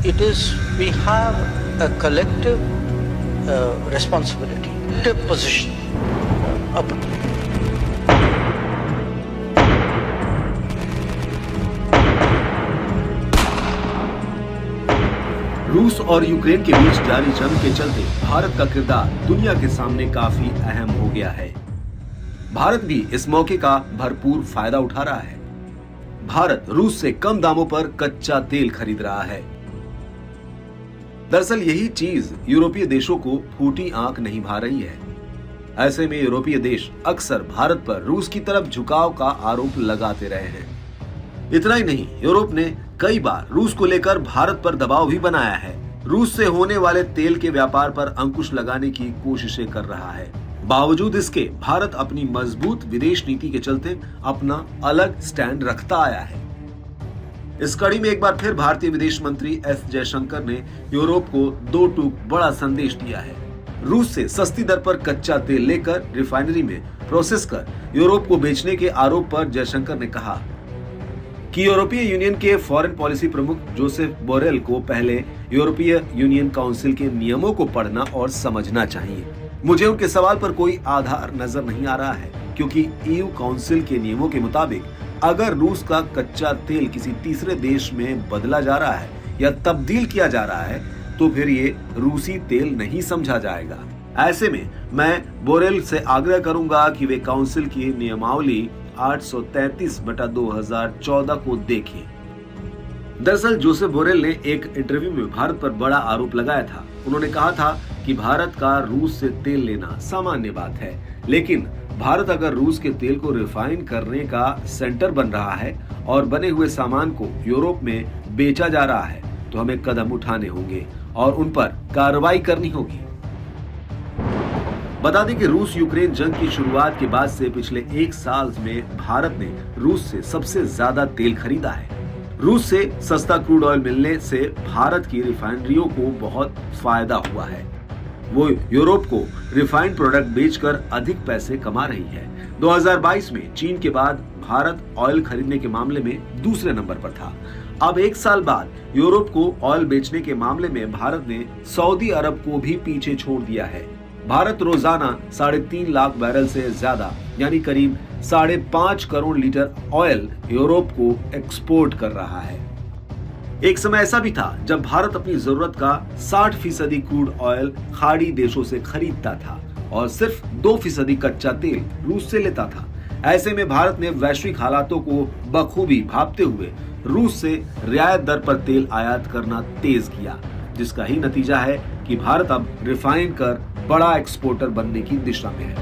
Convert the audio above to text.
It is we have a collective responsibility, collective position. रूस और Ukraine के बीच जारी जंग के चलते भारत का किरदार दुनिया के सामने काफी अहम हो गया है। भारत भी इस मौके का भरपूर फायदा उठा रहा है। भारत रूस से कम दामों पर कच्चा तेल खरीद रहा है। दरअसल यही चीज यूरोपीय देशों को फूटी आंख नहीं भा रही है। ऐसे में यूरोपीय देश अक्सर भारत पर रूस की तरफ झुकाव का आरोप लगाते रहे हैं। इतना ही नहीं, यूरोप ने कई बार रूस को लेकर भारत पर दबाव भी बनाया है। रूस से होने वाले तेल के व्यापार पर अंकुश लगाने की कोशिशें कर रहा है। बावजूद इसके भारत अपनी मजबूत विदेश नीति के चलते अपना अलग स्टैंड रखता आया है। इस कड़ी में एक बार फिर भारतीय विदेश मंत्री एस जयशंकर ने यूरोप को दो टूक बड़ा संदेश दिया है। रूस से सस्ती दर पर कच्चा तेल लेकर रिफाइनरी में प्रोसेस कर यूरोप को बेचने के आरोप पर जयशंकर ने कहा कि यूरोपीय यूनियन के फॉरेन पॉलिसी प्रमुख जोसेफ बोरेल को पहले यूरोपीय यूनियन काउंसिल के नियमों को पढ़ना और समझना चाहिए। मुझे उनके सवाल पर कोई आधार नजर नहीं आ रहा है, क्योंकि ईयू काउंसिल के नियमों के मुताबिक अगर रूस का कच्चा तेल किसी तीसरे देश में बदला जा रहा है या तब्दील किया जा रहा है तो फिर ये रूसी तेल नहीं समझा जाएगा। ऐसे में मैं बोरेल से आग्रह करूंगा कि वे काउंसिल की नियमावली 833/2014 को देखें। दरअसल जोसेफ बोरेल ने एक इंटरव्यू में भारत पर बड़ा आरोप लगाया था। उन्होंने कहा था कि भारत का रूस से तेल लेना सामान्य बात है, लेकिन भारत अगर रूस के तेल को रिफाइन करने का सेंटर बन रहा है और बने हुए सामान को यूरोप में बेचा जा रहा है तो हमें कदम उठाने होंगे और उन पर कार्रवाई करनी होगी। बता दें कि रूस यूक्रेन जंग की शुरुआत के बाद से पिछले एक साल में भारत ने रूस से सबसे ज्यादा तेल खरीदा है। रूस से सस्ता क्रूड ऑयल मिलने से भारत की रिफाइनरियों को बहुत फायदा हुआ है। वो यूरोप को रिफाइंड प्रोडक्ट बेचकर अधिक पैसे कमा रही है। 2022 में चीन के बाद भारत ऑयल खरीदने के मामले में दूसरे नंबर पर था। अब एक साल बाद यूरोप को ऑयल बेचने के मामले में भारत ने सऊदी अरब को भी पीछे छोड़ दिया है। भारत रोजाना 3.5 लाख बैरल से ज्यादा यानी करीब 5.5 करोड़ लीटर ऑयल यूरोप को एक्सपोर्ट कर रहा है। एक समय ऐसा भी था जब भारत अपनी जरूरत का 60% क्रूड ऑयल खाड़ी देशों से खरीदता था और सिर्फ 2% कच्चा तेल रूस से लेता था। ऐसे में भारत ने वैश्विक हालातों को बखूबी भांपते हुए रूस से रियायत दर पर तेल आयात करना तेज किया, जिसका ही नतीजा है कि भारत अब रिफाइन कर बड़ा एक्सपोर्टर बनने की दिशा में है।